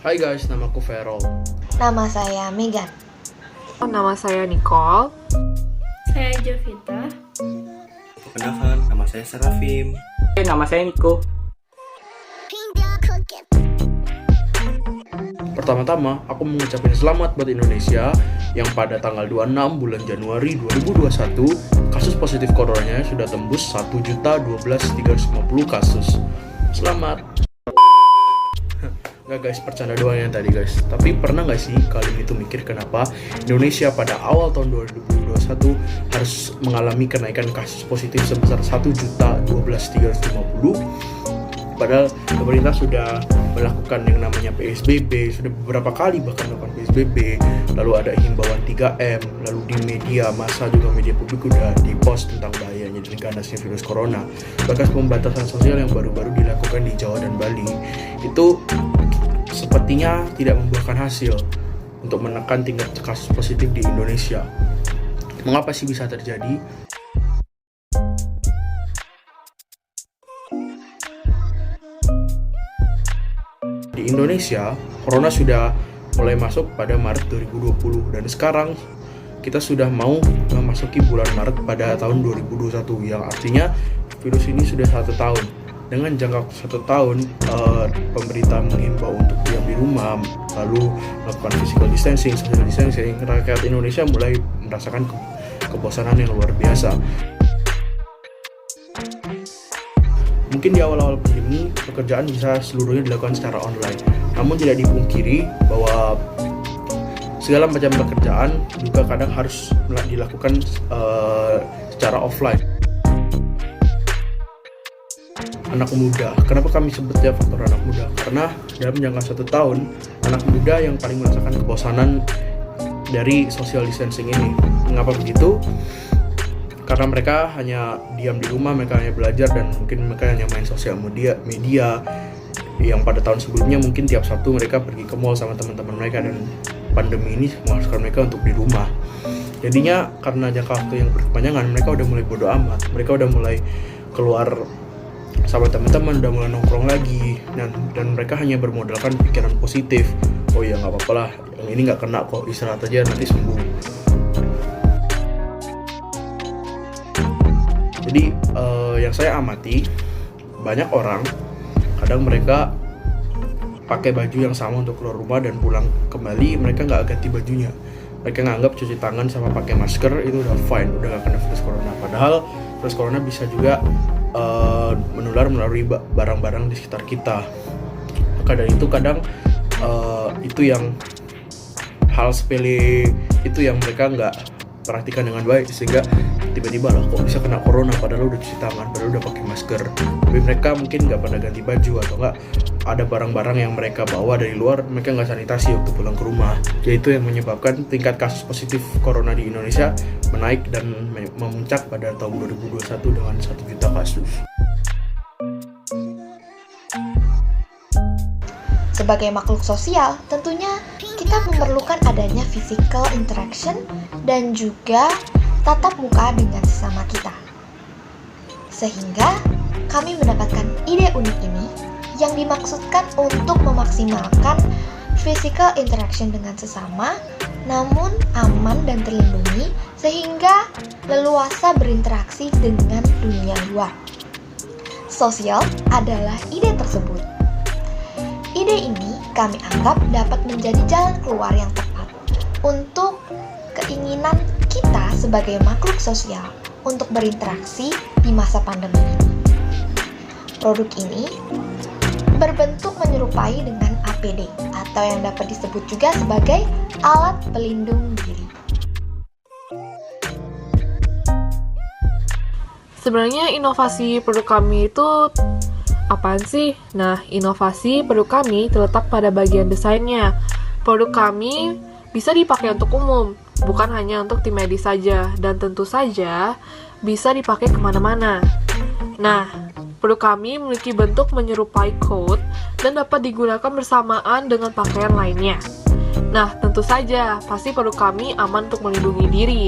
Hai guys, namaku Ferol. Nama saya Megan. Nama saya Nicole. Saya Jovita. Perkenalkan, nama saya Serafim. Nama saya Niko. Pertama-tama, aku mengucapkan selamat buat Indonesia yang pada tanggal 26 bulan Januari 2021 kasus positif coronanya sudah tembus 1.012.350 kasus. Selamat. Nggak guys, bercanda doang yang tadi guys. Tapi pernah nggak sih kalian itu mikir kenapa Indonesia pada awal tahun 2021 harus mengalami kenaikan kasus positif sebesar 1.012.350? Padahal pemerintah sudah melakukan yang namanya PSBB, sudah beberapa kali bahkan melakukan PSBB, lalu ada himbauan 3M, lalu di media massa juga media publik udah di-post tentang bahayanya dan ganasnya virus corona. Bahkan pembatasan sosial yang baru-baru dilakukan di Jawa dan Bali itu sepertinya tidak membuahkan hasil untuk menekan tingkat kasus positif di Indonesia. Mengapa sih bisa terjadi? Di Indonesia, corona sudah mulai masuk pada Maret 2020 dan sekarang kita sudah mau memasuki bulan Maret pada tahun 2021 yang artinya virus ini sudah 1 tahun. Dengan jangka 1 tahun, pemerintah mengimbau untuk diam di rumah, lalu melakukan physical distancing, social distancing. Rakyat Indonesia mulai merasakan kebosanan yang luar biasa. Mungkin di awal-awal pandemi, pekerjaan bisa seluruhnya dilakukan secara online. Namun tidak dipungkiri bahwa segala macam pekerjaan juga kadang harus dilakukan secara offline. Anak muda, kenapa kami sebutnya faktor anak muda? Karena dalam jangka 1 tahun, anak muda yang paling merasakan kebosanan dari social distancing ini. Mengapa begitu? Karena mereka hanya diam di rumah, mereka hanya belajar dan mungkin mereka hanya main sosial media yang pada tahun sebelumnya mungkin tiap Sabtu mereka pergi ke mall sama teman-teman mereka, dan pandemi ini mengharuskan mereka untuk di rumah. Jadinya karena jangka waktu yang berkepanjangan, mereka udah mulai bodo amat, mereka udah mulai keluar sama teman-teman, udah mulai nongkrong lagi, dan mereka hanya bermodalkan pikiran positif. Oh ya nggak apa-apa lah, yang ini nggak kena kok, istirahat aja nanti sembuh. Jadi yang saya amati, banyak orang kadang mereka pakai baju yang sama untuk keluar rumah dan pulang kembali mereka nggak ganti bajunya. Mereka nganggap cuci tangan sama pakai masker itu udah fine, udah nggak kena virus corona. Padahal virus corona bisa juga menular melalui barang-barang di sekitar kita. Maka dari itu kadang itu yang hal sepele itu yang mereka nggak perhatikan dengan baik, sehingga tiba-tiba lah kok bisa kena corona padahal udah cuci tangan, padahal udah pakai masker. Tapi mereka mungkin nggak pada ganti baju, atau nggak ada barang-barang yang mereka bawa dari luar, mereka nggak sanitasi waktu pulang ke rumah. Yaitu yang menyebabkan tingkat kasus positif corona di Indonesia menaik dan memuncak pada tahun 2021 dengan 1 juta kasus. Sebagai makhluk sosial, tentunya kita memerlukan adanya physical interaction dan juga tatap muka dengan sesama kita. Sehingga kami mendapatkan ide unik ini yang dimaksudkan untuk memaksimalkan physical interaction dengan sesama, namun aman dan terlindungi sehingga leluasa berinteraksi dengan dunia luar. Sosial adalah ide tersebut. Ide ini kami anggap dapat menjadi jalan keluar yang tepat untuk keinginan kita sebagai makhluk sosial untuk berinteraksi di masa pandemi ini. Produk ini berbentuk menyerupai dengan APD atau yang dapat disebut juga sebagai alat pelindung diri. Sebenarnya inovasi produk kami itu apaan sih? Nah, inovasi produk kami terletak pada bagian desainnya. Produk kami bisa dipakai untuk umum, bukan hanya untuk tim medis saja, dan tentu saja bisa dipakai kemana-mana. Nah, produk kami memiliki bentuk menyerupai coat dan dapat digunakan bersamaan dengan pakaian lainnya. Nah, tentu saja, pasti produk kami aman untuk melindungi diri.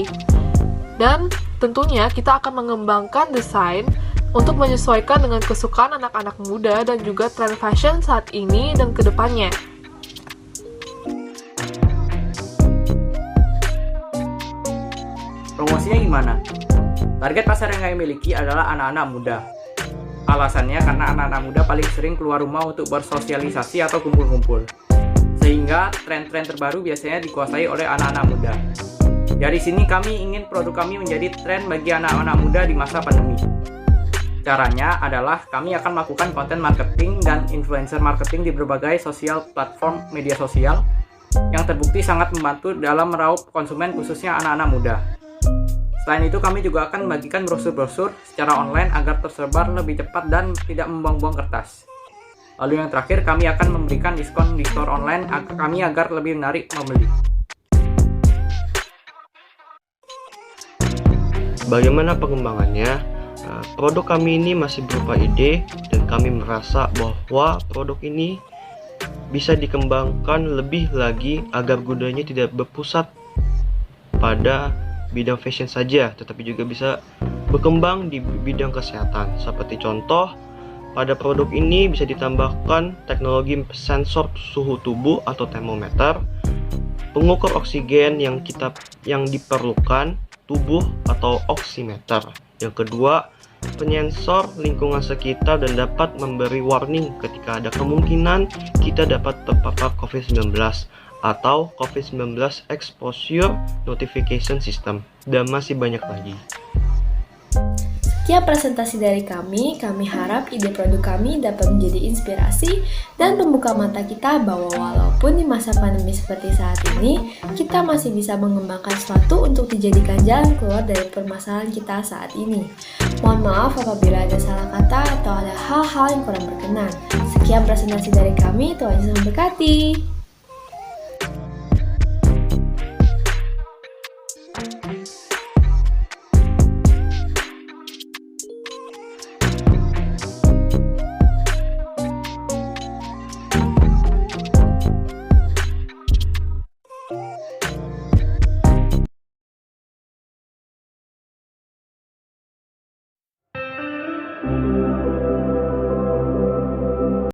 Dan tentunya kita akan mengembangkan desain untuk menyesuaikan dengan kesukaan anak-anak muda dan juga tren fashion saat ini dan kedepannya. Informasinya gimana? Target pasar yang kami miliki adalah anak-anak muda. Alasannya karena anak-anak muda paling sering keluar rumah untuk bersosialisasi atau kumpul-kumpul. Sehingga tren-tren terbaru biasanya dikuasai oleh anak-anak muda. Dari sini kami ingin produk kami menjadi tren bagi anak-anak muda di masa pandemi. Caranya adalah kami akan melakukan konten marketing dan influencer marketing di berbagai sosial platform media sosial yang terbukti sangat membantu dalam meraup konsumen khususnya anak-anak muda. Selain itu kami juga akan membagikan brosur-brosur secara online agar tersebar lebih cepat dan tidak membuang-buang kertas. Lalu yang terakhir kami akan memberikan diskon di store online kami agar lebih menarik membeli. Bagaimana pengembangannya? Produk kami ini masih berupa ide dan kami merasa bahwa produk ini bisa dikembangkan lebih lagi agar gunanya tidak berpusat pada bidang fashion saja, tetapi juga bisa berkembang di bidang kesehatan. Seperti contoh, pada produk ini bisa ditambahkan teknologi sensor suhu tubuh atau termometer, pengukur oksigen yang diperlukan tubuh atau oximeter. Yang kedua, penyensor lingkungan sekitar dan dapat memberi warning ketika ada kemungkinan kita dapat terpapar COVID-19 atau COVID-19 Exposure Notification System, dan masih banyak lagi. Sekian presentasi dari kami harap ide produk kami dapat menjadi inspirasi dan membuka mata kita bahwa walaupun di masa pandemi seperti saat ini, kita masih bisa mengembangkan sesuatu untuk dijadikan jalan keluar dari permasalahan kita saat ini. Mohon maaf apabila ada salah kata atau ada hal-hal yang kurang berkenan. Sekian presentasi dari kami, Tuhan Yesus memberkati.